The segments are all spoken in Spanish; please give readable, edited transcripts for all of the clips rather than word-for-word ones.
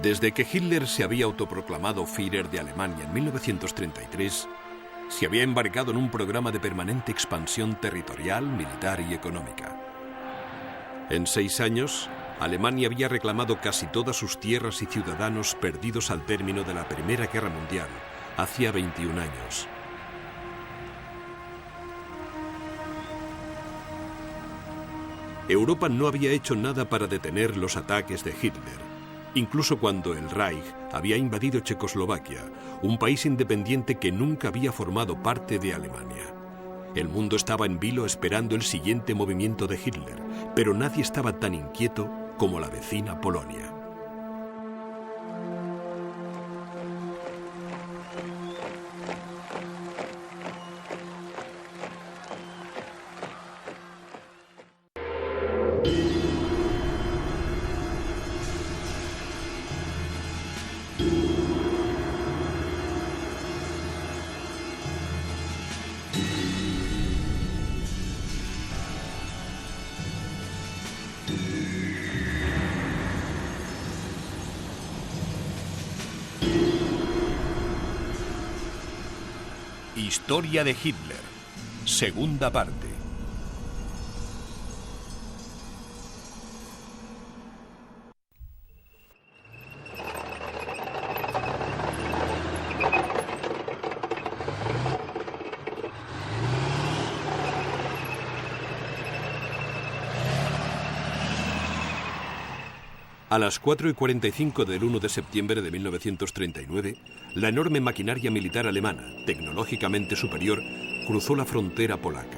Desde que Hitler se había autoproclamado Führer de Alemania en 1933, se había embarcado en un programa de permanente expansión territorial, militar y económica. En 6 años, Alemania había reclamado casi todas sus tierras y ciudadanos perdidos al término de la Primera Guerra Mundial, hacía 21 años. Europa no había hecho nada para detener los ataques de Hitler, incluso cuando el Reich había invadido Checoslovaquia, un país independiente que nunca había formado parte de Alemania. El mundo estaba en vilo esperando el siguiente movimiento de Hitler, pero nadie estaba tan inquieto como la vecina Polonia. Historia de Hitler, segunda parte. A las 4:45 del 1 de septiembre de 1939, la enorme maquinaria militar alemana, tecnológicamente superior, cruzó la frontera polaca.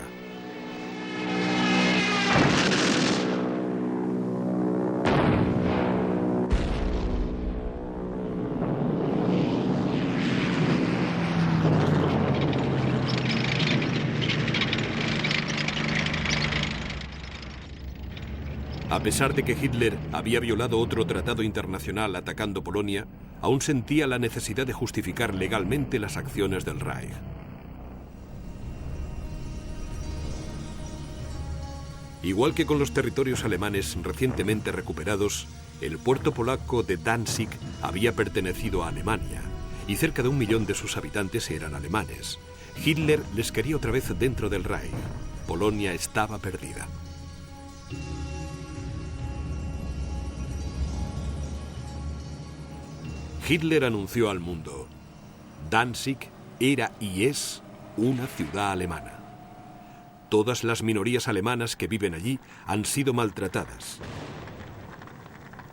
A pesar de que Hitler había violado otro tratado internacional atacando Polonia, aún sentía la necesidad de justificar legalmente las acciones del Reich. Igual que con los territorios alemanes recientemente recuperados, el puerto polaco de Danzig había pertenecido a Alemania, y cerca de 1 millón de sus habitantes eran alemanes. Hitler les quería otra vez dentro del Reich. Polonia estaba perdida. Hitler anunció al mundo: Danzig era y es una ciudad alemana. Todas las minorías alemanas que viven allí han sido maltratadas.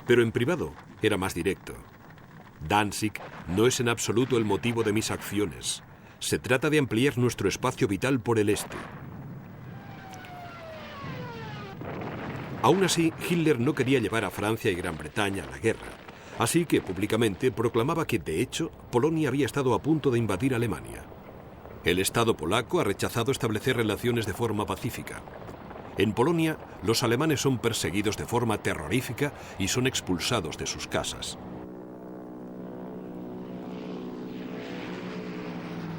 Pero en privado era más directo. Danzig no es en absoluto el motivo de mis acciones. Se trata de ampliar nuestro espacio vital por el este. Aún así, Hitler no quería llevar a Francia y Gran Bretaña a la guerra. Así que públicamente proclamaba que, de hecho, Polonia había estado a punto de invadir Alemania. El Estado polaco ha rechazado establecer relaciones de forma pacífica. En Polonia, los alemanes son perseguidos de forma terrorífica y son expulsados de sus casas.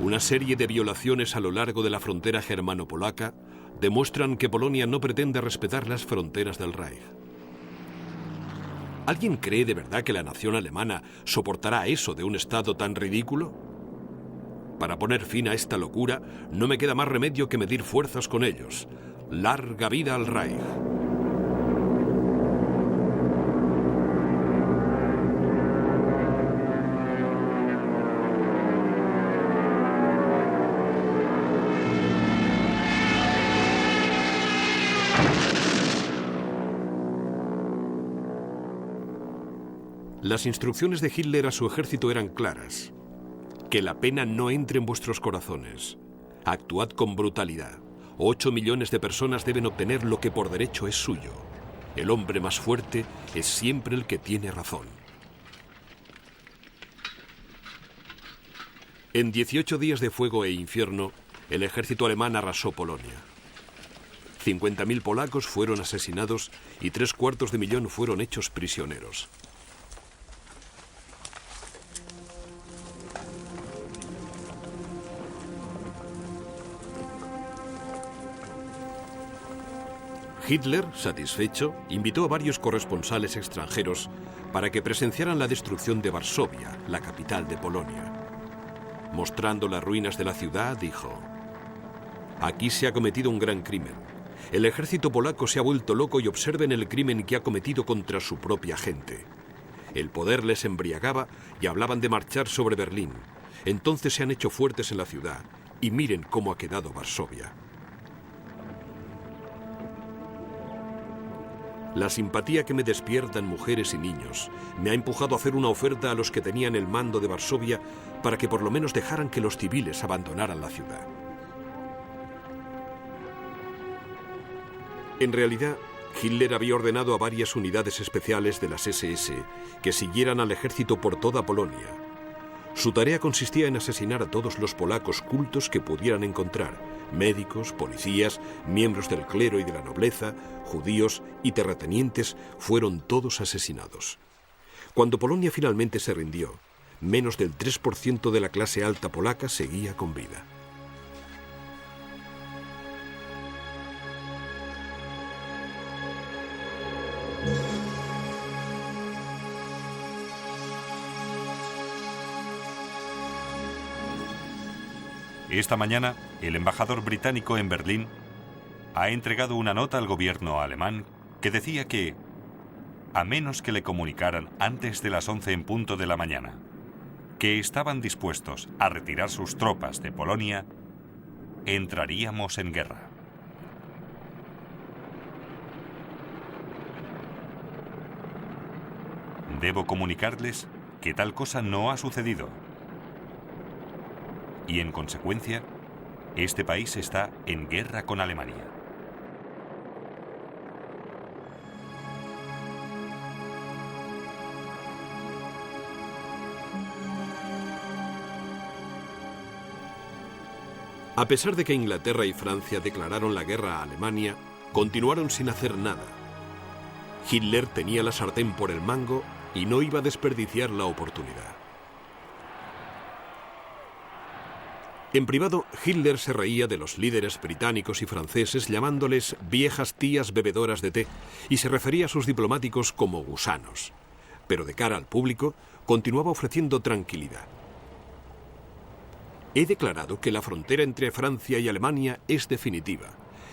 Una serie de violaciones a lo largo de la frontera germano-polaca demuestran que Polonia no pretende respetar las fronteras del Reich. ¿Alguien cree de verdad que la nación alemana soportará eso de un Estado tan ridículo? Para poner fin a esta locura, no me queda más remedio que medir fuerzas con ellos. ¡Larga vida al Reich! Las instrucciones de Hitler a su ejército eran claras. Que la pena no entre en vuestros corazones. Actuad con brutalidad. 8 millones de personas deben obtener lo que por derecho es suyo. El hombre más fuerte es siempre el que tiene razón. En 18 días de fuego e infierno, el ejército alemán arrasó Polonia. 50.000 polacos fueron asesinados y 750.000 fueron hechos prisioneros. Hitler, satisfecho, invitó a varios corresponsales extranjeros para que presenciaran la destrucción de Varsovia, la capital de Polonia. Mostrando las ruinas de la ciudad, dijo: «Aquí se ha cometido un gran crimen. El ejército polaco se ha vuelto loco y observen el crimen que ha cometido contra su propia gente. El poder les embriagaba y hablaban de marchar sobre Berlín. Entonces se han hecho fuertes en la ciudad y miren cómo ha quedado Varsovia». La simpatía que me despiertan mujeres y niños me ha empujado a hacer una oferta a los que tenían el mando de Varsovia para que por lo menos dejaran que los civiles abandonaran la ciudad. En realidad, Hitler había ordenado a varias unidades especiales de las SS que siguieran al ejército por toda Polonia. Su tarea consistía en asesinar a todos los polacos cultos que pudieran encontrar: médicos, policías, miembros del clero y de la nobleza, judíos y terratenientes fueron todos asesinados. Cuando Polonia finalmente se rindió, menos del 3% de la clase alta polaca seguía con vida. Esta mañana, el embajador británico en Berlín ha entregado una nota al gobierno alemán que decía que, a menos que le comunicaran antes de las 11 en punto de la mañana que estaban dispuestos a retirar sus tropas de Polonia, entraríamos en guerra. Debo comunicarles que tal cosa no ha sucedido. Y en consecuencia, este país está en guerra con Alemania. A pesar de que Inglaterra y Francia declararon la guerra a Alemania, continuaron sin hacer nada. Hitler tenía la sartén por el mango y no iba a desperdiciar la oportunidad. En privado, Hitler se reía de los líderes británicos y franceses llamándoles viejas tías bebedoras de té y se refería a sus diplomáticos como gusanos. Pero de cara al público, continuaba ofreciendo tranquilidad. He declarado que la frontera entre Francia y Alemania es definitiva.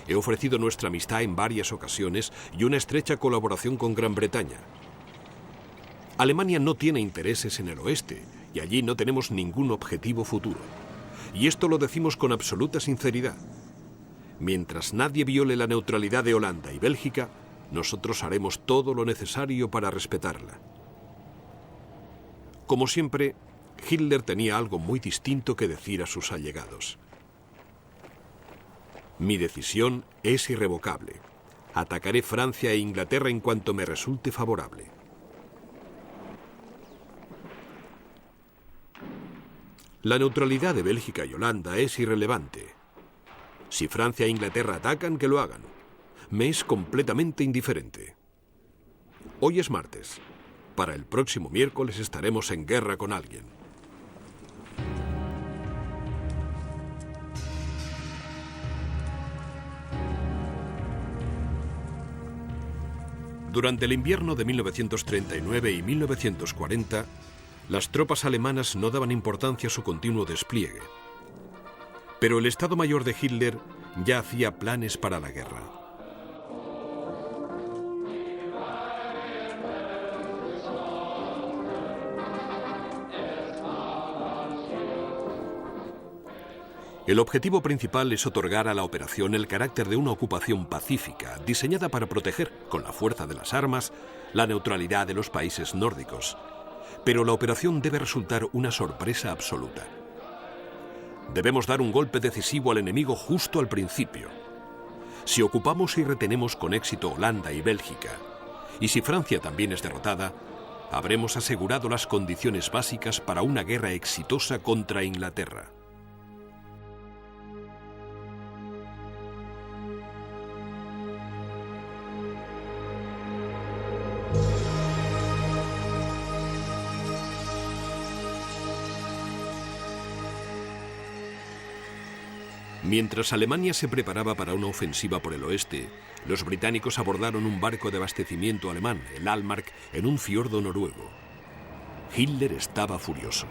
He ofrecido nuestra amistad en varias ocasiones y una estrecha colaboración con Gran Bretaña. Alemania no tiene intereses en el oeste y allí no tenemos ningún objetivo futuro. Y esto lo decimos con absoluta sinceridad. Mientras nadie viole la neutralidad de Holanda y Bélgica, nosotros haremos todo lo necesario para respetarla. Como siempre, Hitler tenía algo muy distinto que decir a sus allegados. Mi decisión es irrevocable. Atacaré Francia e Inglaterra en cuanto me resulte favorable. La neutralidad de Bélgica y Holanda es irrelevante. Si Francia e Inglaterra atacan, que lo hagan. Me es completamente indiferente. Hoy es martes. Para el próximo miércoles estaremos en guerra con alguien. Durante el invierno de 1939 y 1940, las tropas alemanas no daban importancia a su continuo despliegue. Pero el Estado Mayor de Hitler ya hacía planes para la guerra. El objetivo principal es otorgar a la operación el carácter de una ocupación pacífica, diseñada para proteger, con la fuerza de las armas, la neutralidad de los países nórdicos. Pero la operación debe resultar una sorpresa absoluta. Debemos dar un golpe decisivo al enemigo justo al principio. Si ocupamos y retenemos con éxito Holanda y Bélgica, y si Francia también es derrotada, habremos asegurado las condiciones básicas para una guerra exitosa contra Inglaterra. Mientras Alemania se preparaba para una ofensiva por el oeste, los británicos abordaron un barco de abastecimiento alemán, el Altmark, en un fiordo noruego. Hitler estaba furioso.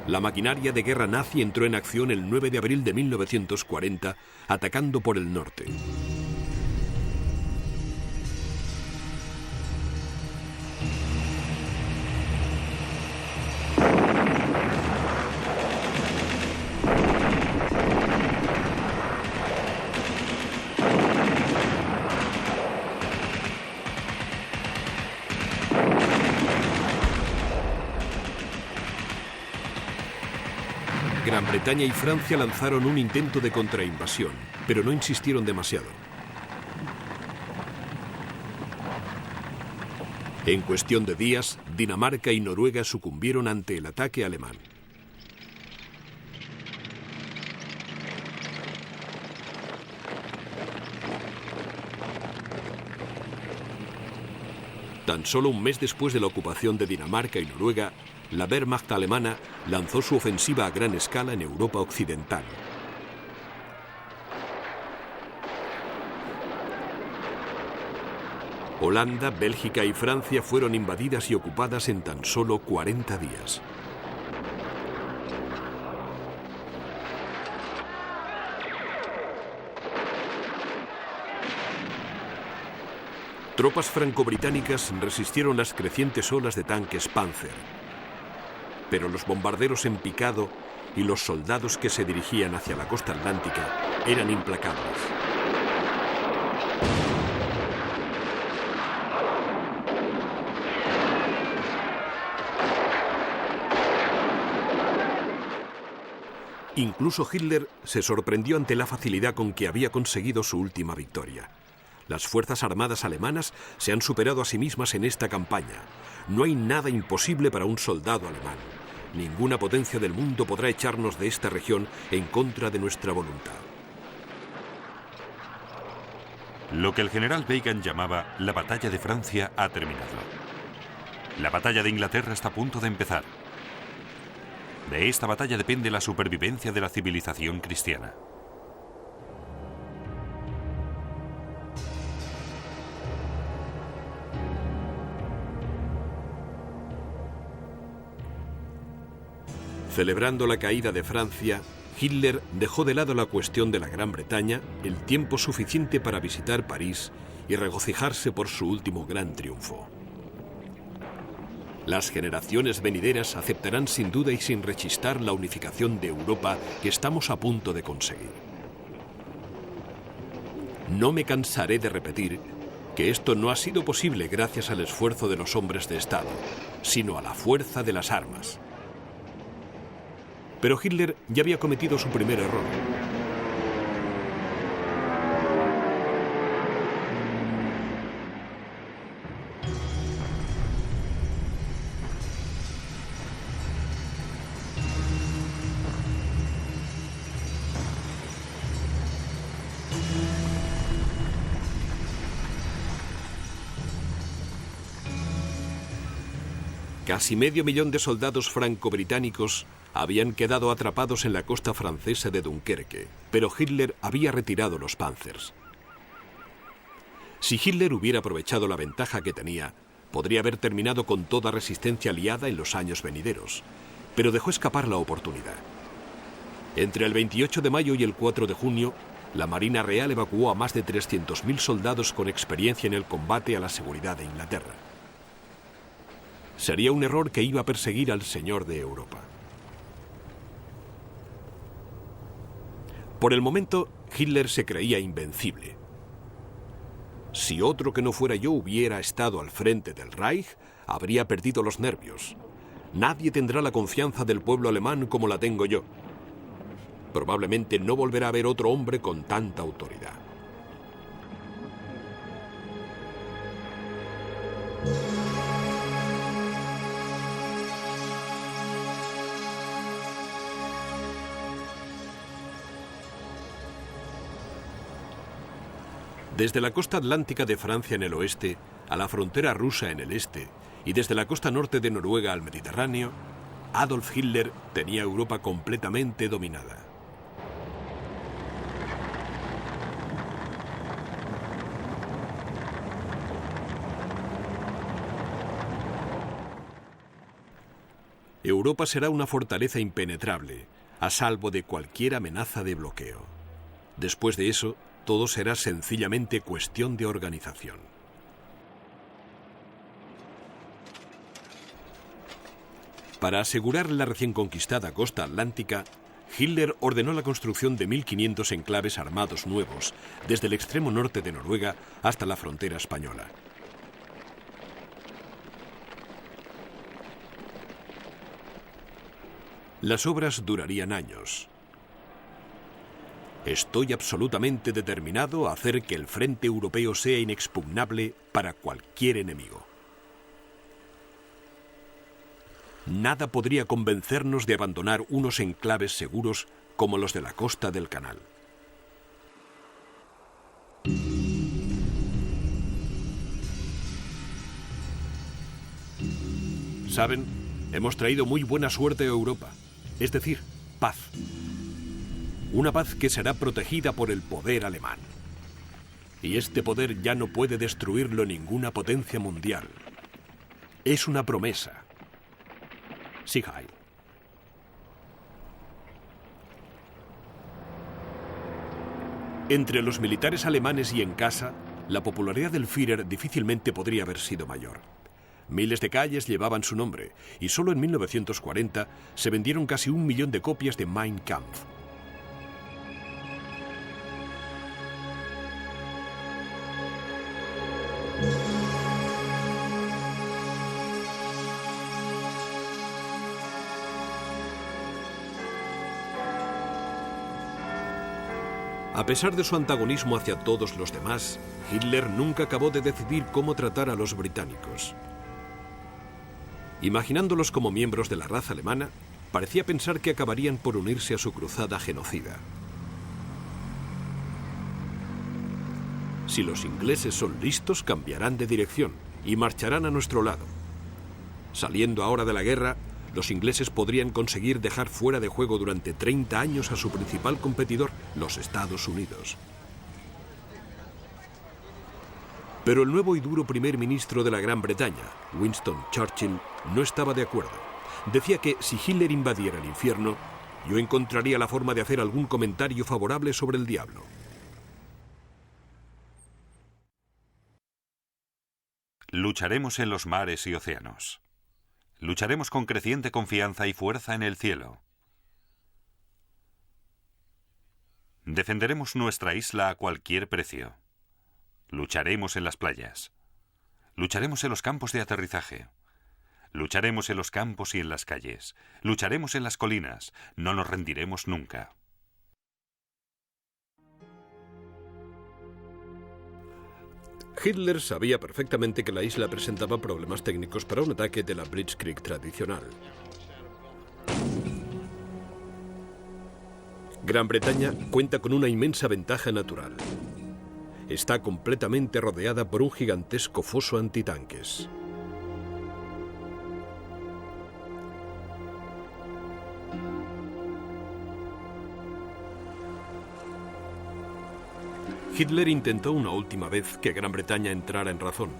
La maquinaria de guerra nazi entró en acción el 9 de abril de 1940, atacando por el norte. Gran Bretaña y Francia lanzaron un intento de contrainvasión, pero no insistieron demasiado. En cuestión de días, Dinamarca y Noruega sucumbieron ante el ataque alemán. Tan solo un mes después de la ocupación de Dinamarca y Noruega, la Wehrmacht alemana lanzó su ofensiva a gran escala en Europa occidental. Holanda, Bélgica y Francia fueron invadidas y ocupadas en tan solo 40 días. Tropas franco-británicas resistieron las crecientes olas de tanques Panzer, pero los bombarderos en picado y los soldados que se dirigían hacia la costa atlántica eran implacables. Incluso Hitler se sorprendió ante la facilidad con que había conseguido su última victoria. Las fuerzas armadas alemanas se han superado a sí mismas en esta campaña. No hay nada imposible para un soldado alemán. Ninguna potencia del mundo podrá echarnos de esta región en contra de nuestra voluntad. Lo que el general Weygand llamaba la batalla de Francia ha terminado. La batalla de Inglaterra está a punto de empezar. De esta batalla depende la supervivencia de la civilización cristiana. Celebrando la caída de Francia, Hitler dejó de lado la cuestión de la Gran Bretaña el tiempo suficiente para visitar París y regocijarse por su último gran triunfo. Las generaciones venideras aceptarán sin duda y sin rechistar la unificación de Europa que estamos a punto de conseguir. No me cansaré de repetir que esto no ha sido posible gracias al esfuerzo de los hombres de Estado, sino a la fuerza de las armas. Pero Hitler ya había cometido su primer error. Casi medio millón de soldados franco-británicos habían quedado atrapados en la costa francesa de Dunkerque, pero Hitler había retirado los Panzers. Si Hitler hubiera aprovechado la ventaja que tenía, podría haber terminado con toda resistencia aliada en los años venideros, pero dejó escapar la oportunidad. Entre el 28 de mayo y el 4 de junio, la Marina Real evacuó a más de 300.000 soldados con experiencia en el combate a la seguridad de Inglaterra. Sería un error que iba a perseguir al señor de Europa. Por el momento, Hitler se creía invencible. Si otro que no fuera yo hubiera estado al frente del Reich, habría perdido los nervios. Nadie tendrá la confianza del pueblo alemán como la tengo yo. Probablemente no volverá a haber otro hombre con tanta autoridad. Desde la costa atlántica de Francia en el oeste a la frontera rusa en el este y desde la costa norte de Noruega al Mediterráneo, Adolf Hitler tenía Europa completamente dominada. Europa será una fortaleza impenetrable, a salvo de cualquier amenaza de bloqueo. Después de eso, todo será sencillamente cuestión de organización. Para asegurar la recién conquistada costa atlántica, Hitler ordenó la construcción de 1.500 enclaves armados nuevos, desde el extremo norte de Noruega hasta la frontera española. Las obras durarían años. Estoy absolutamente determinado a hacer que el frente europeo sea inexpugnable para cualquier enemigo. Nada podría convencernos de abandonar unos enclaves seguros como los de la costa del canal. ¿Saben? Hemos traído muy buena suerte a Europa. Es decir, paz. Una paz que será protegida por el poder alemán. Y este poder ya no puede destruirlo ninguna potencia mundial. Es una promesa. Sieg Heil. Entre los militares alemanes y en casa, la popularidad del Führer difícilmente podría haber sido mayor. Miles de calles llevaban su nombre, y solo en 1940 se vendieron casi 1 millón de copias de Mein Kampf. A pesar de su antagonismo hacia todos los demás, Hitler nunca acabó de decidir cómo tratar a los británicos. Imaginándolos como miembros de la raza alemana, parecía pensar que acabarían por unirse a su cruzada genocida. Si los ingleses son listos, cambiarán de dirección y marcharán a nuestro lado. Saliendo ahora de la guerra, los ingleses podrían conseguir dejar fuera de juego durante 30 años a su principal competidor, los Estados Unidos. Pero el nuevo y duro primer ministro de la Gran Bretaña, Winston Churchill, no estaba de acuerdo. Decía que si Hitler invadiera el infierno, yo encontraría la forma de hacer algún comentario favorable sobre el diablo. Lucharemos en los mares y océanos. Lucharemos con creciente confianza y fuerza en el cielo. Defenderemos nuestra isla a cualquier precio. Lucharemos en las playas. Lucharemos en los campos de aterrizaje. Lucharemos en los campos y en las calles. Lucharemos en las colinas. No nos rendiremos nunca. Hitler sabía perfectamente que la isla presentaba problemas técnicos para un ataque de la Blitzkrieg tradicional. Gran Bretaña cuenta con una inmensa ventaja natural. Está completamente rodeada por un gigantesco foso antitanques. Hitler intentó una última vez que Gran Bretaña entrara en razón.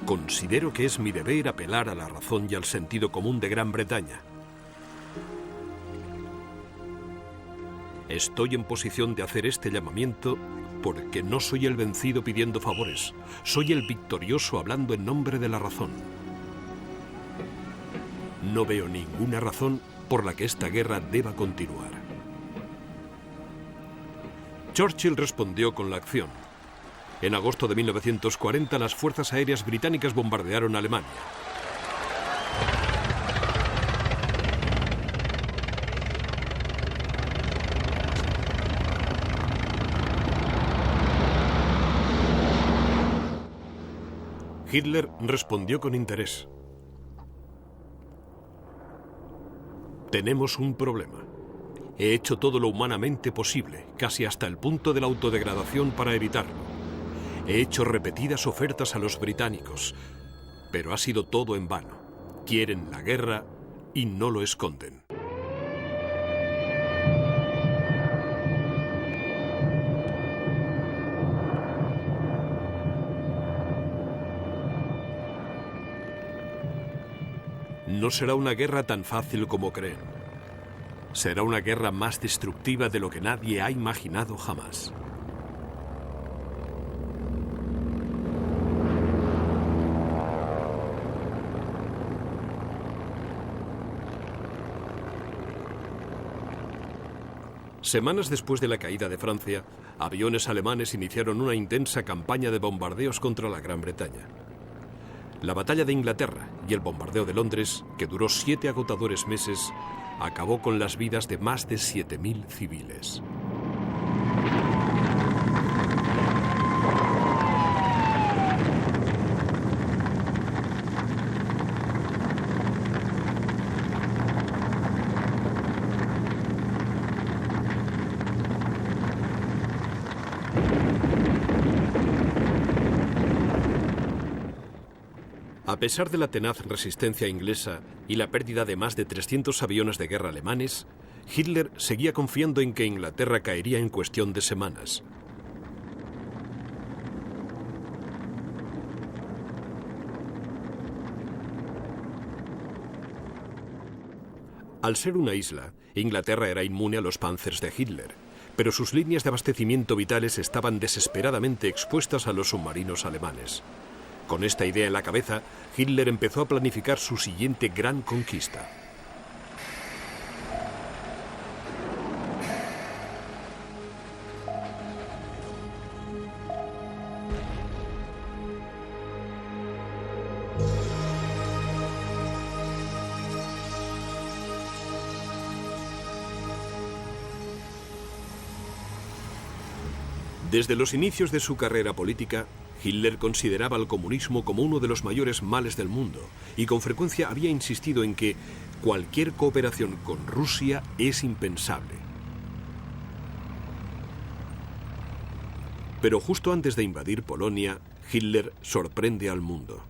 Considero que es mi deber apelar a la razón y al sentido común de Gran Bretaña. Estoy en posición de hacer este llamamiento porque no soy el vencido pidiendo favores, soy el victorioso hablando en nombre de la razón. No veo ninguna razón por la que esta guerra deba continuar. Churchill respondió con la acción. En agosto de 1940, las fuerzas aéreas británicas bombardearon Alemania. Hitler respondió con interés. Tenemos un problema. He hecho todo lo humanamente posible, casi hasta el punto de la autodegradación para evitarlo. He hecho repetidas ofertas a los británicos, pero ha sido todo en vano. Quieren la guerra y no lo esconden. No será una guerra tan fácil como creen. Será una guerra más destructiva de lo que nadie ha imaginado jamás. Semanas después de la caída de Francia, aviones alemanes iniciaron una intensa campaña de bombardeos contra la Gran Bretaña. La batalla de Inglaterra y el bombardeo de Londres, que duró 7 agotadores meses, acabó con las vidas de más de 7.000 civiles. A pesar de la tenaz resistencia inglesa y la pérdida de más de 300 aviones de guerra alemanes, Hitler seguía confiando en que Inglaterra caería en cuestión de semanas. Al ser una isla, Inglaterra era inmune a los Panzers de Hitler, pero sus líneas de abastecimiento vitales estaban desesperadamente expuestas a los submarinos alemanes. Con esta idea en la cabeza, Hitler empezó a planificar su siguiente gran conquista. Desde los inicios de su carrera política, Hitler consideraba al comunismo como uno de los mayores males del mundo y con frecuencia había insistido en que cualquier cooperación con Rusia es impensable. Pero justo antes de invadir Polonia, Hitler sorprende al mundo.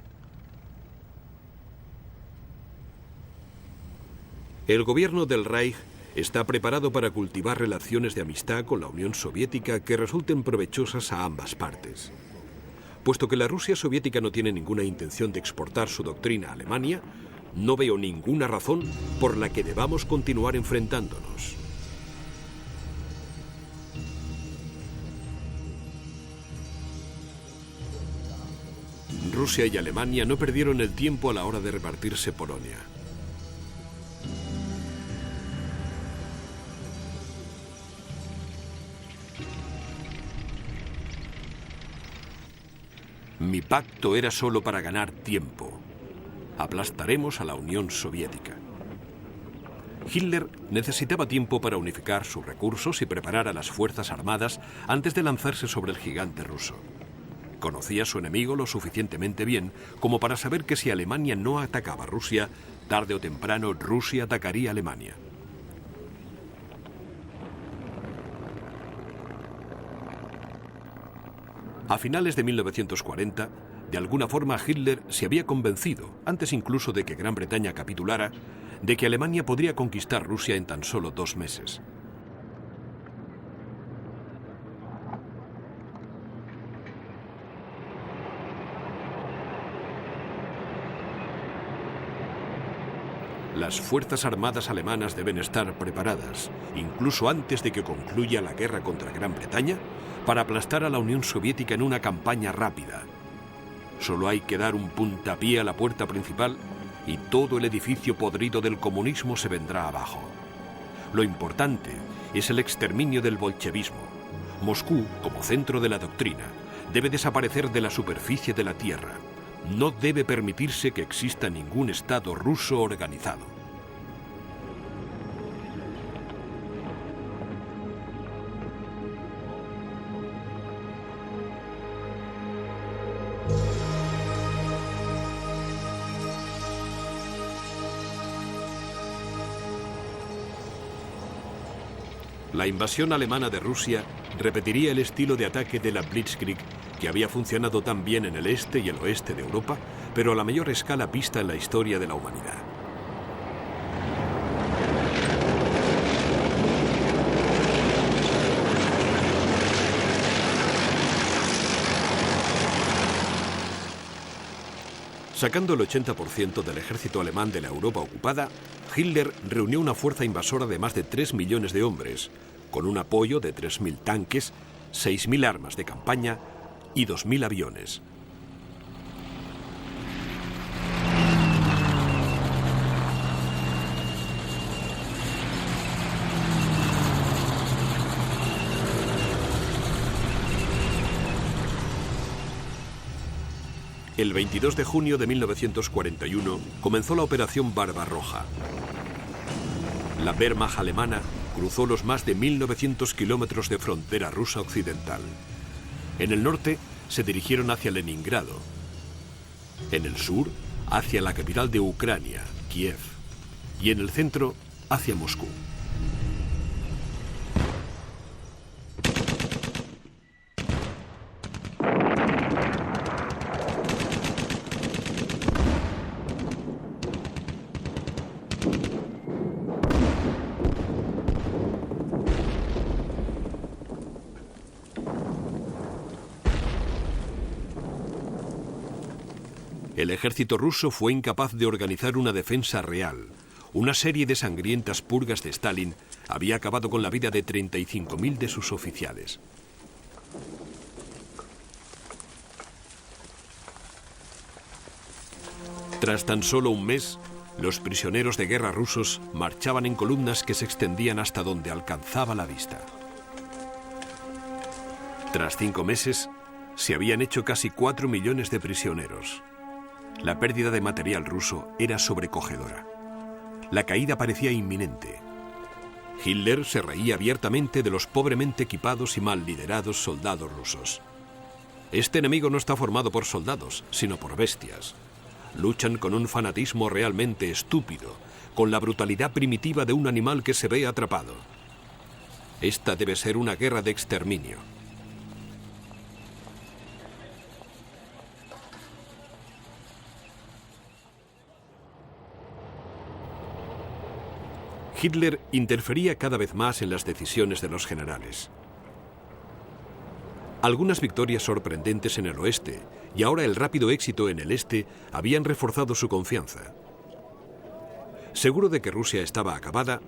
El gobierno del Reich está preparado para cultivar relaciones de amistad con la Unión Soviética que resulten provechosas a ambas partes. Puesto que la Rusia soviética no tiene ninguna intención de exportar su doctrina a Alemania, no veo ninguna razón por la que debamos continuar enfrentándonos. Rusia y Alemania no perdieron el tiempo a la hora de repartirse Polonia. Mi pacto era solo para ganar tiempo. Aplastaremos a la Unión Soviética. Hitler necesitaba tiempo para unificar sus recursos y preparar a las fuerzas armadas antes de lanzarse sobre el gigante ruso. Conocía a su enemigo lo suficientemente bien como para saber que si Alemania no atacaba a Rusia, tarde o temprano Rusia atacaría a Alemania. A finales de 1940, de alguna forma Hitler se había convencido, antes incluso de que Gran Bretaña capitulara, de que Alemania podría conquistar Rusia en tan solo 2 meses. Las fuerzas armadas alemanas deben estar preparadas, incluso antes de que concluya la guerra contra Gran Bretaña, para aplastar a la Unión Soviética en una campaña rápida. Solo hay que dar un puntapié a la puerta principal y todo el edificio podrido del comunismo se vendrá abajo. Lo importante es el exterminio del bolchevismo. Moscú, como centro de la doctrina, debe desaparecer de la superficie de la Tierra. No debe permitirse que exista ningún Estado ruso organizado. La invasión alemana de Rusia repetiría el estilo de ataque de la Blitzkrieg que había funcionado tan bien en el este y el oeste de Europa, pero a la mayor escala vista en la historia de la humanidad. Sacando el 80% del ejército alemán de la Europa ocupada, Hitler reunió una fuerza invasora de más de 3 millones de hombres, con un apoyo de 3.000 tanques, 6.000 armas de campaña y 2.000 aviones. El 22 de junio de 1941 comenzó la Operación Barbarroja. La Wehrmacht alemana cruzó los más de 1.900 kilómetros de frontera rusa occidental. En el norte se dirigieron hacia Leningrado. En el sur, hacia la capital de Ucrania, Kiev. Y en el centro, hacia Moscú. El ejército ruso fue incapaz de organizar una defensa real. Una serie de sangrientas purgas de Stalin había acabado con la vida de 35.000 de sus oficiales. Tras tan solo un mes, los prisioneros de guerra rusos marchaban en columnas que se extendían hasta donde alcanzaba la vista. Tras 5 meses, se habían hecho casi 4 millones de prisioneros. La pérdida de material ruso era sobrecogedora. La caída parecía inminente. Hitler se reía abiertamente de los pobremente equipados y mal liderados soldados rusos. Este enemigo no está formado por soldados, sino por bestias. Luchan con un fanatismo realmente estúpido, con la brutalidad primitiva de un animal que se ve atrapado. Esta debe ser una guerra de exterminio. Hitler interfería cada vez más en las decisiones de los generales. Algunas victorias sorprendentes en el oeste y ahora el rápido éxito en el este habían reforzado su confianza. Seguro de que Rusia estaba acabada,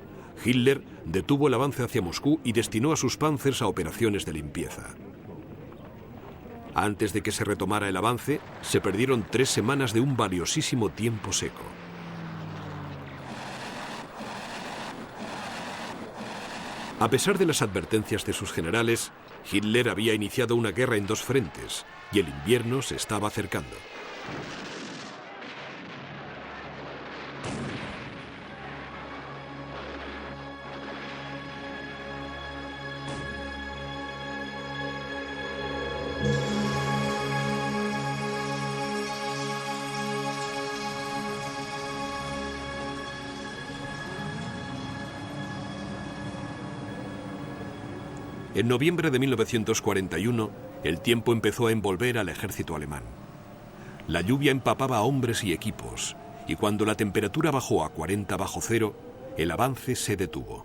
Hitler detuvo el avance hacia Moscú y destinó a sus panzers a operaciones de limpieza. Antes de que se retomara el avance, se perdieron 3 semanas de un valiosísimo tiempo seco. A pesar de las advertencias de sus generales, Hitler había iniciado una guerra en 2 frentes y el invierno se estaba acercando. En noviembre de 1941, el tiempo empezó a envolver al ejército alemán. La lluvia empapaba a hombres y equipos, y cuando la temperatura bajó a 40 bajo cero, el avance se detuvo.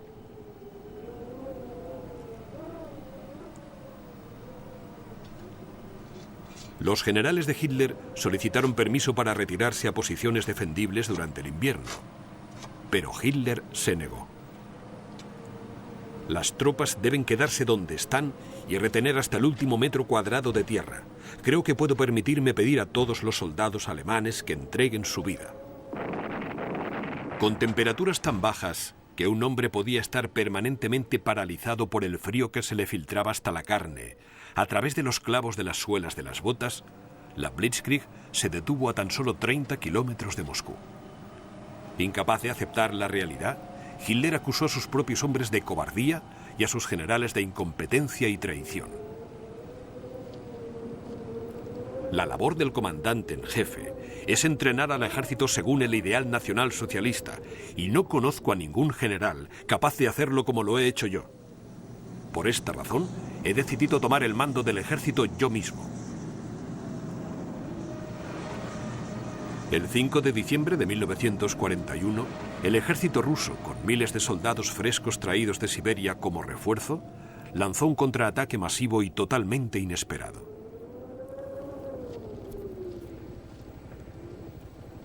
Los generales de Hitler solicitaron permiso para retirarse a posiciones defendibles durante el invierno, pero Hitler se negó. Las tropas deben quedarse donde están y retener hasta el último metro cuadrado de tierra. Creo que puedo permitirme pedir a todos los soldados alemanes que entreguen su vida. Con temperaturas tan bajas que un hombre podía estar permanentemente paralizado por el frío que se le filtraba hasta la carne, a través de los clavos de las suelas de las botas, la Blitzkrieg se detuvo a tan solo 30 kilómetros de Moscú. Incapaz de aceptar la realidad, Hitler acusó a sus propios hombres de cobardía y a sus generales de incompetencia y traición. La labor del comandante en jefe es entrenar al ejército según el ideal nacional socialista, y no conozco a ningún general capaz de hacerlo como lo he hecho yo. Por esta razón, he decidido tomar el mando del ejército yo mismo. El 5 de diciembre de 1941, el ejército ruso, con miles de soldados frescos traídos de Siberia como refuerzo, lanzó un contraataque masivo y totalmente inesperado.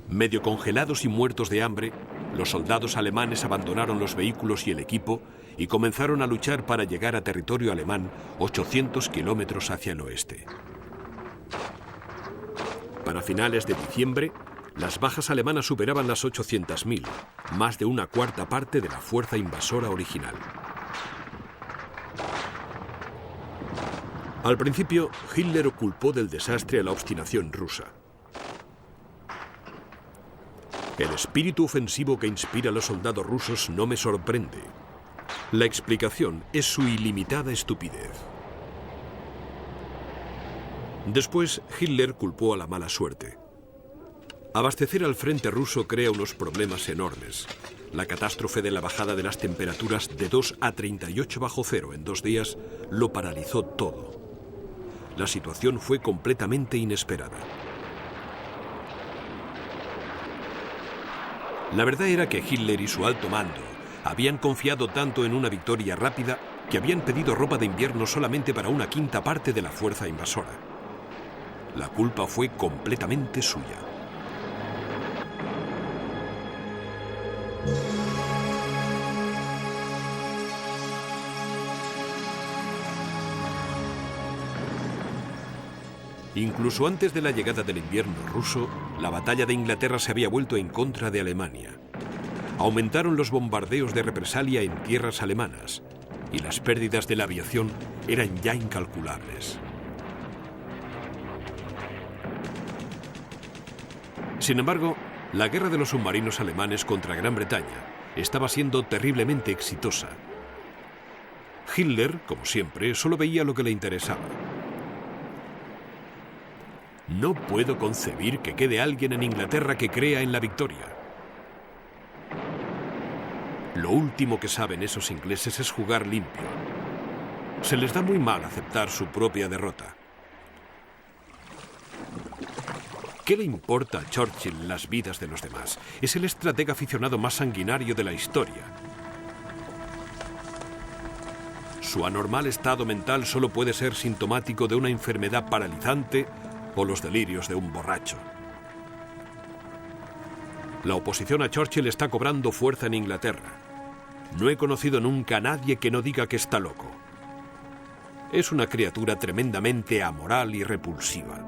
Medio congelados y muertos de hambre, los soldados alemanes abandonaron los vehículos y el equipo y comenzaron a luchar para llegar a territorio alemán 800 kilómetros hacia el oeste. Para finales de diciembre, las bajas alemanas superaban las 800.000, más de una cuarta parte de la fuerza invasora original. Al principio, Hitler culpó del desastre a la obstinación rusa. El espíritu ofensivo que inspira a los soldados rusos no me sorprende. La explicación es su ilimitada estupidez. Después, Hitler culpó a la mala suerte. Abastecer al frente ruso crea unos problemas enormes. La catástrofe de la bajada de las temperaturas de 2 a 38 bajo cero en 2 días lo paralizó todo. La situación fue completamente inesperada. La verdad era que Hitler y su alto mando habían confiado tanto en una victoria rápida que habían pedido ropa de invierno solamente para una quinta parte de la fuerza invasora. La culpa fue completamente suya. Incluso antes de la llegada del invierno ruso, la batalla de Inglaterra se había vuelto en contra de Alemania. Aumentaron los bombardeos de represalia en tierras alemanas y las pérdidas de la aviación eran ya incalculables. Sin embargo, la guerra de los submarinos alemanes contra Gran Bretaña estaba siendo terriblemente exitosa. Hitler, como siempre, solo veía lo que le interesaba. No puedo concebir que quede alguien en Inglaterra que crea en la victoria. Lo último que saben esos ingleses es jugar limpio. Se les da muy mal aceptar su propia derrota. ¿Qué le importa a Churchill las vidas de los demás? Es el estratega aficionado más sanguinario de la historia. Su anormal estado mental solo puede ser sintomático de una enfermedad paralizante o los delirios de un borracho. La oposición a Churchill está cobrando fuerza en Inglaterra. No he conocido nunca a nadie que no diga que está loco. Es una criatura tremendamente amoral y repulsiva.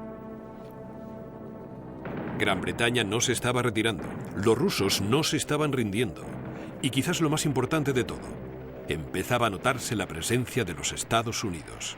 Gran Bretaña no se estaba retirando. Los rusos no se estaban rindiendo. Y quizás lo más importante de todo, empezaba a notarse la presencia de los Estados Unidos.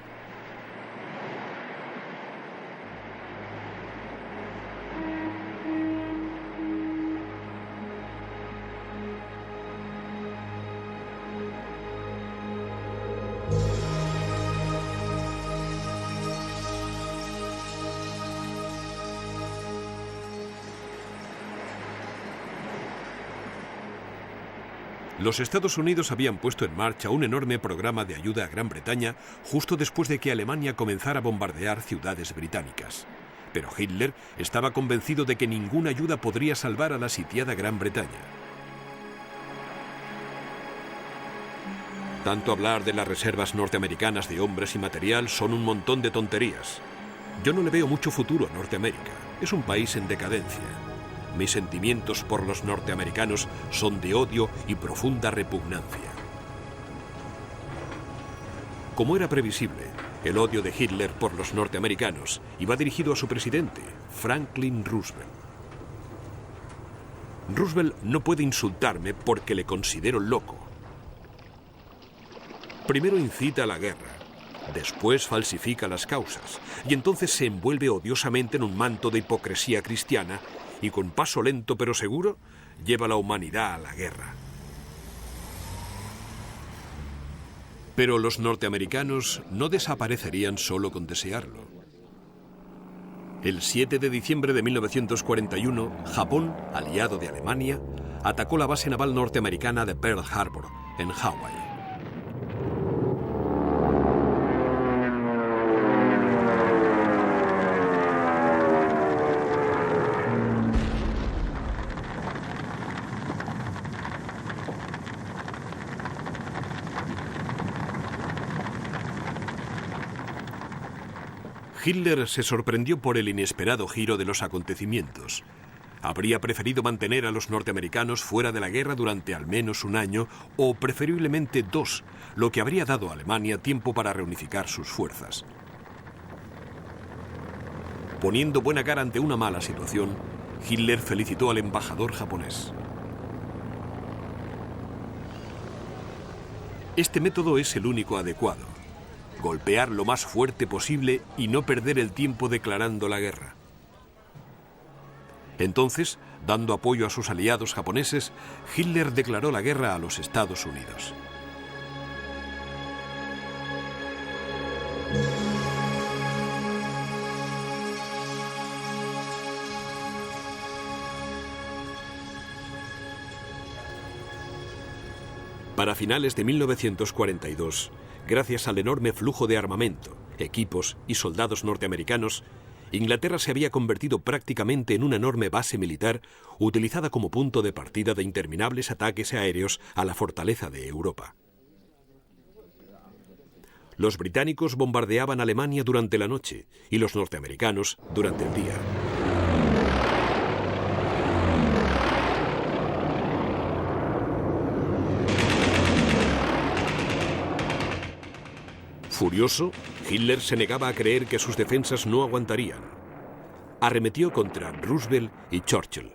Los Estados Unidos habían puesto en marcha un enorme programa de ayuda a Gran Bretaña justo después de que Alemania comenzara a bombardear ciudades británicas. Pero Hitler estaba convencido de que ninguna ayuda podría salvar a la sitiada Gran Bretaña. Tanto hablar de las reservas norteamericanas de hombres y material son un montón de tonterías. Yo no le veo mucho futuro a Norteamérica. Es un país en decadencia. Mis sentimientos por los norteamericanos son de odio y profunda repugnancia. Como era previsible, el odio de Hitler por los norteamericanos iba dirigido a su presidente, Franklin Roosevelt. Roosevelt no puede insultarme porque le considero loco. Primero incita a la guerra, después falsifica las causas, y entonces se envuelve odiosamente en un manto de hipocresía cristiana y con paso lento pero seguro lleva a la humanidad a la guerra. Pero los norteamericanos no desaparecerían solo con desearlo. El 7 de diciembre de 1941, Japón, aliado de Alemania, atacó la base naval norteamericana de Pearl Harbor, en Hawái. Hitler se sorprendió por el inesperado giro de los acontecimientos. Habría preferido mantener a los norteamericanos fuera de la guerra durante al menos un año o preferiblemente 2, lo que habría dado a Alemania tiempo para reunificar sus fuerzas. Poniendo buena cara ante una mala situación, Hitler felicitó al embajador japonés. Este método es el único adecuado: golpear lo más fuerte posible y no perder el tiempo declarando la guerra. Entonces, dando apoyo a sus aliados japoneses, Hitler declaró la guerra a los Estados Unidos. Para finales de 1942, gracias al enorme flujo de armamento, equipos y soldados norteamericanos, Inglaterra se había convertido prácticamente en una enorme base militar utilizada como punto de partida de interminables ataques aéreos a la fortaleza de Europa. Los británicos bombardeaban Alemania durante la noche y los norteamericanos durante el día. Furioso, Hitler se negaba a creer que sus defensas no aguantarían. Arremetió contra Roosevelt y Churchill.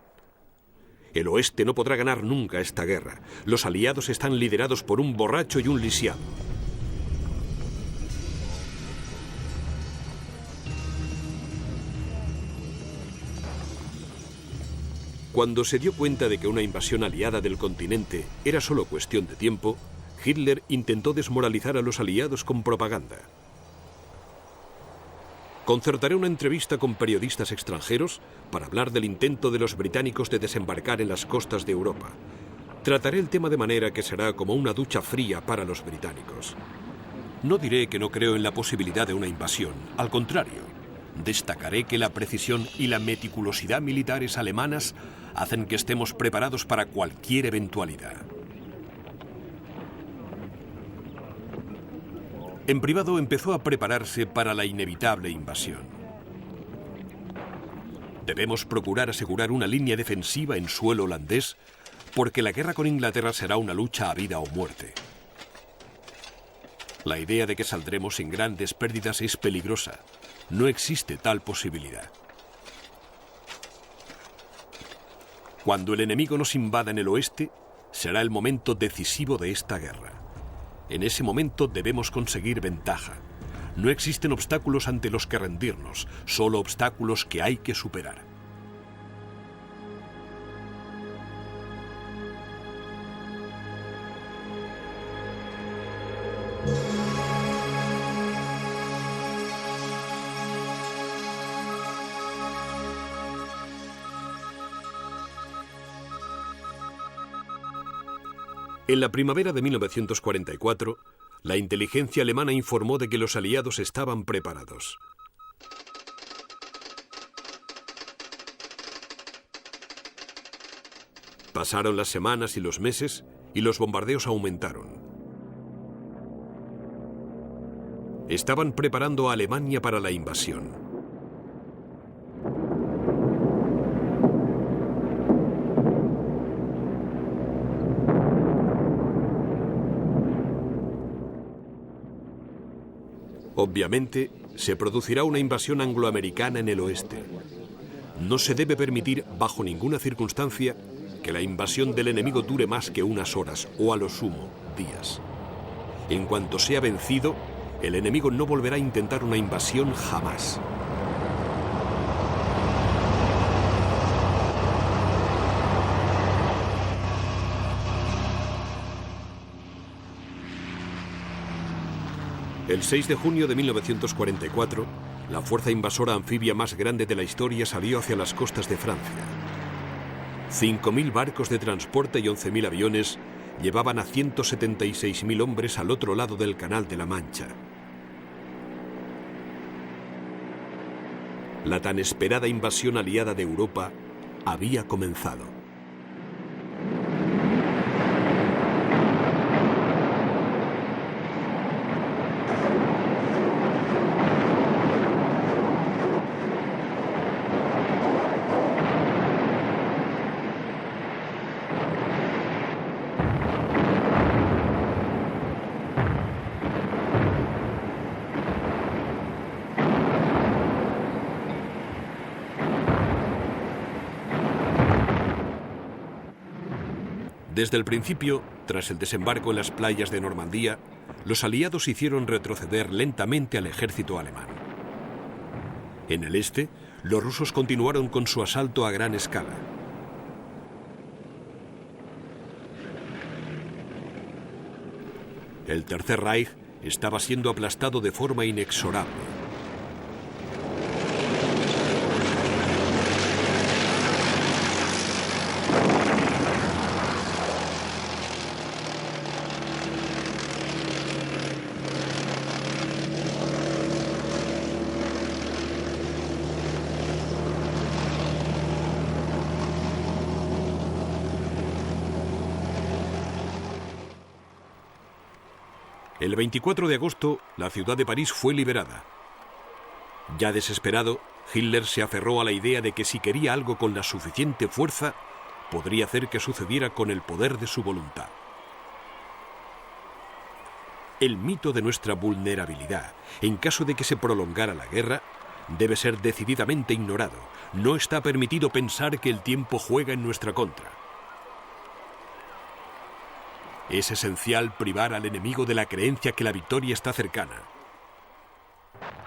El oeste no podrá ganar nunca esta guerra. Los aliados están liderados por un borracho y un lisiado. Cuando se dio cuenta de que una invasión aliada del continente era solo cuestión de tiempo, Hitler intentó desmoralizar a los aliados con propaganda. Concertaré una entrevista con periodistas extranjeros para hablar del intento de los británicos de desembarcar en las costas de Europa. Trataré el tema de manera que será como una ducha fría para los británicos. No diré que no creo en la posibilidad de una invasión, al contrario. Destacaré que la precisión y la meticulosidad militares alemanas hacen que estemos preparados para cualquier eventualidad. En privado empezó a prepararse para la inevitable invasión. Debemos procurar asegurar una línea defensiva en suelo holandés, porque la guerra con Inglaterra será una lucha a vida o muerte. La idea de que saldremos sin grandes pérdidas es peligrosa. No existe tal posibilidad. Cuando el enemigo nos invada en el oeste, será el momento decisivo de esta guerra. En ese momento debemos conseguir ventaja. No existen obstáculos ante los que rendirnos, solo obstáculos que hay que superar. En la primavera de 1944, la inteligencia alemana informó de que los aliados estaban preparados. Pasaron las semanas y los meses y los bombardeos aumentaron. Estaban preparando a Alemania para la invasión. Obviamente, se producirá una invasión angloamericana en el oeste. No se debe permitir, bajo ninguna circunstancia, que la invasión del enemigo dure más que unas horas, o a lo sumo, días. En cuanto sea vencido, el enemigo no volverá a intentar una invasión jamás. El 6 de junio de 1944, la fuerza invasora anfibia más grande de la historia salió hacia las costas de Francia. 5.000 barcos de transporte y 11.000 aviones llevaban a 176.000 hombres al otro lado del Canal de la Mancha. La tan esperada invasión aliada de Europa había comenzado. Desde el principio, tras el desembarco en las playas de Normandía, los aliados hicieron retroceder lentamente al ejército alemán. En el este, los rusos continuaron con su asalto a gran escala. El Tercer Reich estaba siendo aplastado de forma inexorable. El 24 de agosto, la ciudad de París fue liberada. Ya desesperado, Hitler se aferró a la idea de que si quería algo con la suficiente fuerza, podría hacer que sucediera con el poder de su voluntad. El mito de nuestra vulnerabilidad, en caso de que se prolongara la guerra, debe ser decididamente ignorado. No está permitido pensar que el tiempo juega en nuestra contra. Es esencial privar al enemigo de la creencia que la victoria está cercana.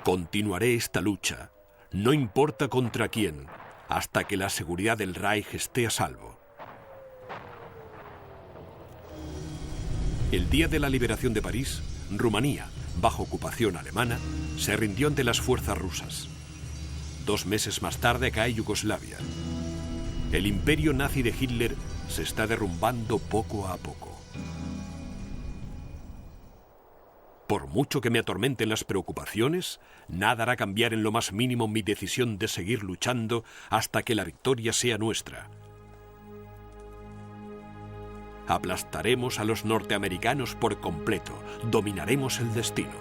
Continuaré esta lucha, no importa contra quién, hasta que la seguridad del Reich esté a salvo. El día de la liberación de París, Rumanía, bajo ocupación alemana, se rindió ante las fuerzas rusas. 2 meses más tarde cae Yugoslavia. El imperio nazi de Hitler se está derrumbando poco a poco. Por mucho que me atormenten las preocupaciones, nada hará cambiar en lo más mínimo mi decisión de seguir luchando hasta que la victoria sea nuestra. Aplastaremos a los norteamericanos por completo, dominaremos el destino.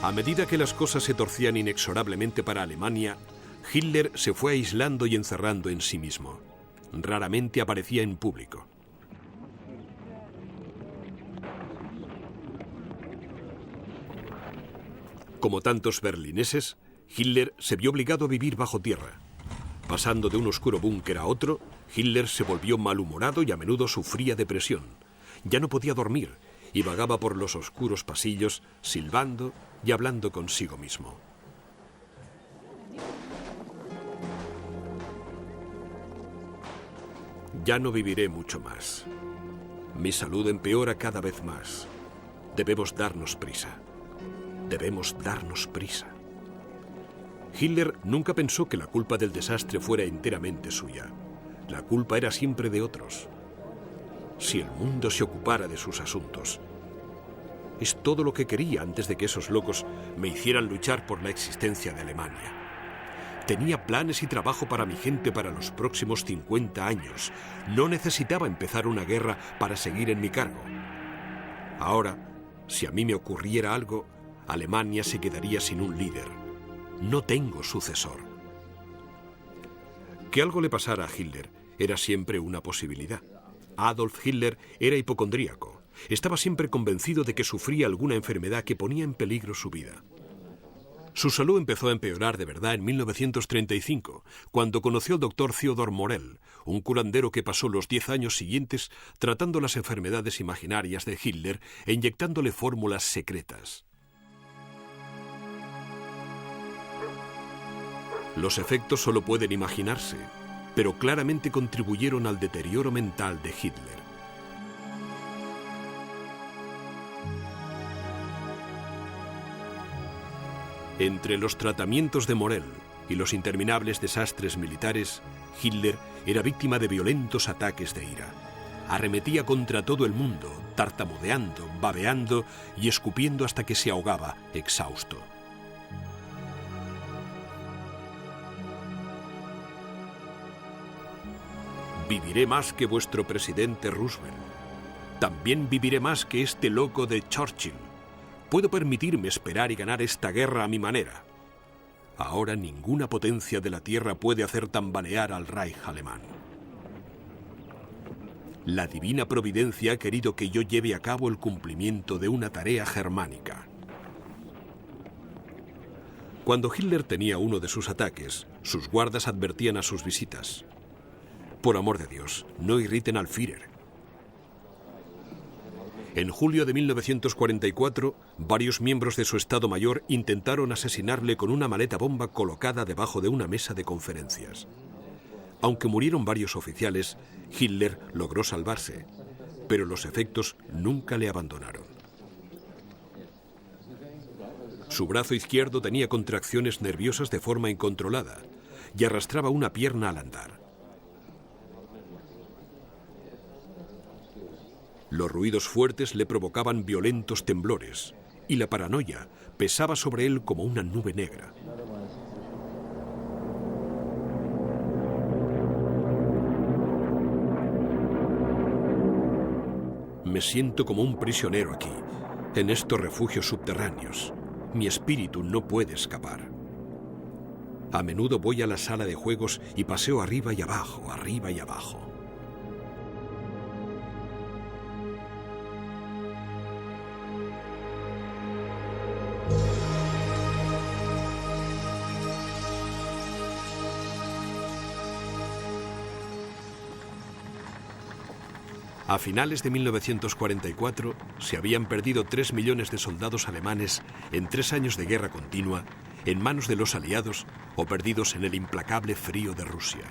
A medida que las cosas se torcían inexorablemente para Alemania, Hitler se fue aislando y encerrando en sí mismo. Raramente aparecía en público. Como tantos berlineses, Hitler se vio obligado a vivir bajo tierra. Pasando de un oscuro búnker a otro, Hitler se volvió malhumorado y a menudo sufría depresión. Ya no podía dormir y vagaba por los oscuros pasillos, silbando y hablando consigo mismo. Ya no viviré mucho más. Mi salud empeora cada vez más. Debemos darnos prisa. Debemos darnos prisa. Hitler nunca pensó que la culpa del desastre fuera enteramente suya. La culpa era siempre de otros. Si el mundo se ocupara de sus asuntos. Es todo lo que quería antes de que esos locos me hicieran luchar por la existencia de Alemania. Tenía planes y trabajo para mi gente para los próximos 50 años. No necesitaba empezar una guerra para seguir en mi cargo. Ahora, si a mí me ocurriera algo, Alemania se quedaría sin un líder. No tengo sucesor. Que algo le pasara a Hitler era siempre una posibilidad. Adolf Hitler era hipocondríaco. Estaba siempre convencido de que sufría alguna enfermedad que ponía en peligro su vida. Su salud empezó a empeorar de verdad en 1935, cuando conoció al doctor Theodor Morell, un curandero que pasó los 10 años siguientes tratando las enfermedades imaginarias de Hitler e inyectándole fórmulas secretas. Los efectos solo pueden imaginarse, pero claramente contribuyeron al deterioro mental de Hitler. Entre los tratamientos de Morell y los interminables desastres militares, Hitler era víctima de violentos ataques de ira. Arremetía contra todo el mundo, tartamudeando, babeando y escupiendo hasta que se ahogaba, exhausto. Viviré más que vuestro presidente Roosevelt. También viviré más que este loco de Churchill. Puedo permitirme esperar y ganar esta guerra a mi manera. Ahora ninguna potencia de la tierra puede hacer tambalear al Reich alemán. La divina providencia ha querido que yo lleve a cabo el cumplimiento de una tarea germánica. Cuando Hitler tenía uno de sus ataques, sus guardas advertían a sus visitas: por amor de Dios, no irriten al Führer. En julio de 1944, varios miembros de su Estado Mayor intentaron asesinarle con una maleta bomba colocada debajo de una mesa de conferencias. Aunque murieron varios oficiales, Hitler logró salvarse, pero los efectos nunca le abandonaron. Su brazo izquierdo tenía contracciones nerviosas de forma incontrolada y arrastraba una pierna al andar. Los ruidos fuertes le provocaban violentos temblores y la paranoia pesaba sobre él como una nube negra. Me siento como un prisionero aquí, en estos refugios subterráneos. Mi espíritu no puede escapar. A menudo voy a la sala de juegos y paseo arriba y abajo, arriba y abajo. A finales de 1944 se habían perdido 3 millones de soldados alemanes en 3 años de guerra continua en manos de los aliados o perdidos en el implacable frío de Rusia.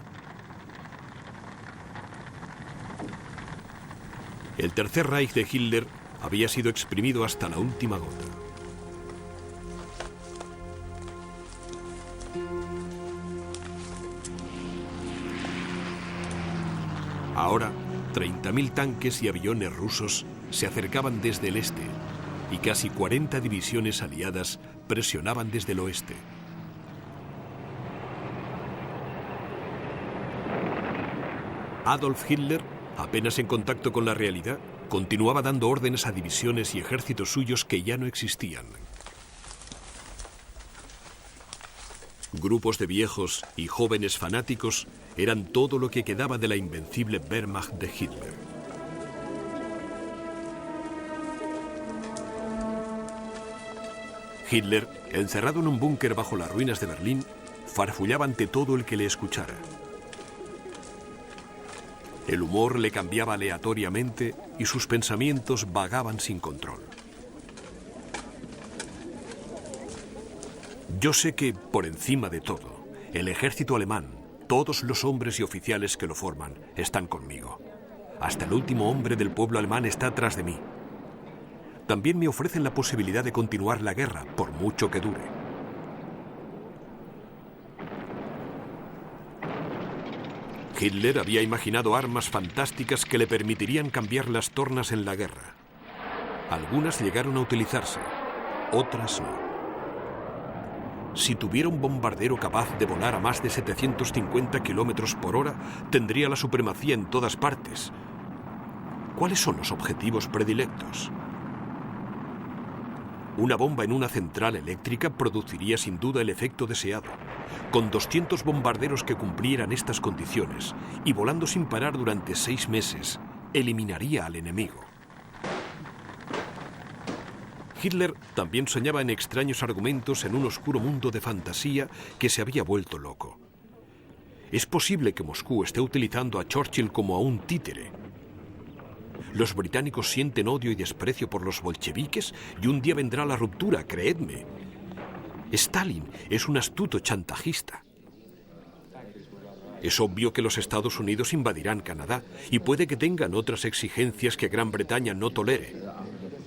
El Tercer Reich de Hitler había sido exprimido hasta la última gota. Ahora, 30.000 tanques y aviones rusos se acercaban desde el este y casi 40 divisiones aliadas presionaban desde el oeste. Adolf Hitler, apenas en contacto con la realidad, continuaba dando órdenes a divisiones y ejércitos suyos que ya no existían. Grupos de viejos y jóvenes fanáticos eran todo lo que quedaba de la invencible Wehrmacht de Hitler. Hitler, encerrado en un búnker bajo las ruinas de Berlín, farfullaba ante todo el que le escuchara. El humor le cambiaba aleatoriamente y sus pensamientos vagaban sin control. Yo sé que, por encima de todo, el ejército alemán, todos los hombres y oficiales que lo forman, están conmigo. Hasta el último hombre del pueblo alemán está tras de mí. También me ofrecen la posibilidad de continuar la guerra, por mucho que dure. Hitler había imaginado armas fantásticas que le permitirían cambiar las tornas en la guerra. Algunas llegaron a utilizarse, otras no. Si tuviera un bombardero capaz de volar a más de 750 kilómetros por hora, tendría la supremacía en todas partes. ¿Cuáles son los objetivos predilectos? Una bomba en una central eléctrica produciría sin duda el efecto deseado. Con 200 bombarderos que cumplieran estas condiciones y volando sin parar durante 6 meses, eliminaría al enemigo. Hitler también soñaba en extraños argumentos en un oscuro mundo de fantasía que se había vuelto loco. Es posible que Moscú esté utilizando a Churchill como a un títere. Los británicos sienten odio y desprecio por los bolcheviques y un día vendrá la ruptura, creedme. Stalin es un astuto chantajista. Es obvio que los Estados Unidos invadirán Canadá y puede que tengan otras exigencias que Gran Bretaña no tolere.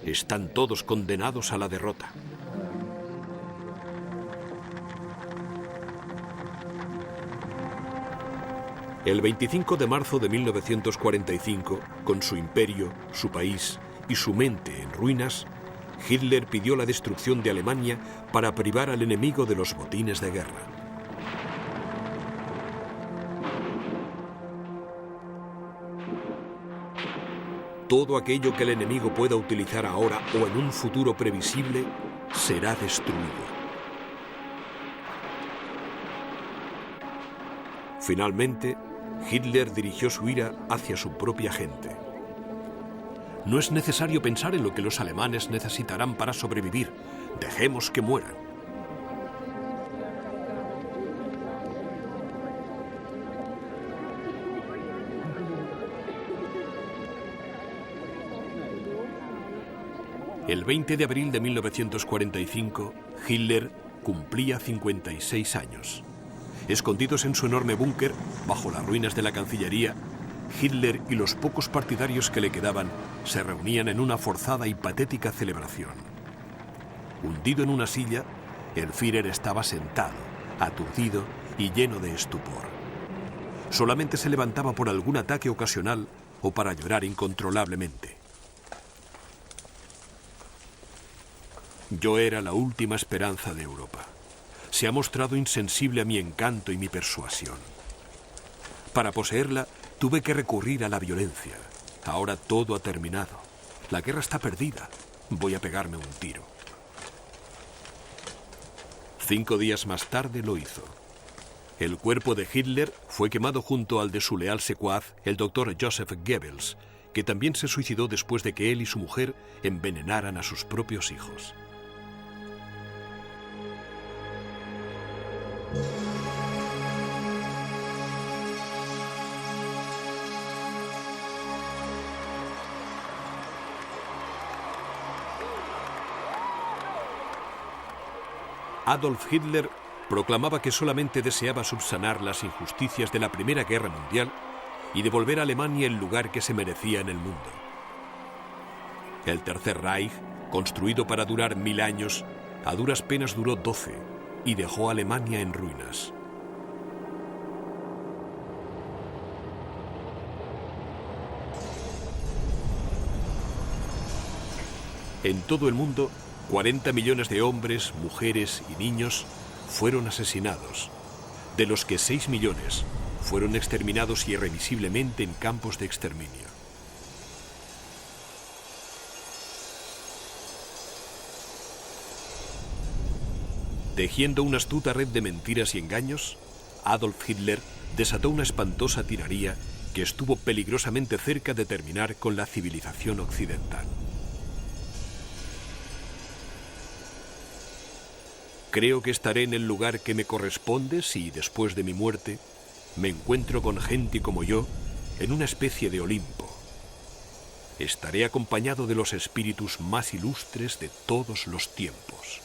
Están todos condenados a la derrota. El 25 de marzo de 1945, con su imperio, su país y su mente en ruinas, Hitler pidió la destrucción de Alemania para privar al enemigo de los botines de guerra. Todo aquello que el enemigo pueda utilizar ahora o en un futuro previsible será destruido. Finalmente, Hitler dirigió su ira hacia su propia gente. No es necesario pensar en lo que los alemanes necesitarán para sobrevivir. Dejemos que mueran. El 20 de abril de 1945, Hitler cumplía 56 años. Escondidos en su enorme búnker, bajo las ruinas de la Cancillería, Hitler y los pocos partidarios que le quedaban se reunían en una forzada y patética celebración. Hundido en una silla, el Führer estaba sentado, aturdido y lleno de estupor. Solamente se levantaba por algún ataque ocasional o para llorar incontrolablemente. Yo era la última esperanza de Europa. Se ha mostrado insensible a mi encanto y mi persuasión. Para poseerla, tuve que recurrir a la violencia. Ahora todo ha terminado. La guerra está perdida. Voy a pegarme un tiro. 5 días más tarde lo hizo. El cuerpo de Hitler fue quemado junto al de su leal secuaz, el doctor Joseph Goebbels, que también se suicidó después de que él y su mujer envenenaran a sus propios hijos. Adolf Hitler proclamaba que solamente deseaba subsanar las injusticias de la Primera Guerra Mundial y devolver a Alemania el lugar que se merecía en el mundo. El Tercer Reich, construido para durar 1000 años, a duras penas duró 12 y dejó a Alemania en ruinas. En todo el mundo, 40 millones de hombres, mujeres y niños fueron asesinados, de los que 6 millones fueron exterminados irremisiblemente en campos de exterminio. Tejiendo una astuta red de mentiras y engaños, Adolf Hitler desató una espantosa tiranía que estuvo peligrosamente cerca de terminar con la civilización occidental. Creo que estaré en el lugar que me corresponde si, después de mi muerte, me encuentro con gente como yo en una especie de Olimpo. Estaré acompañado de los espíritus más ilustres de todos los tiempos.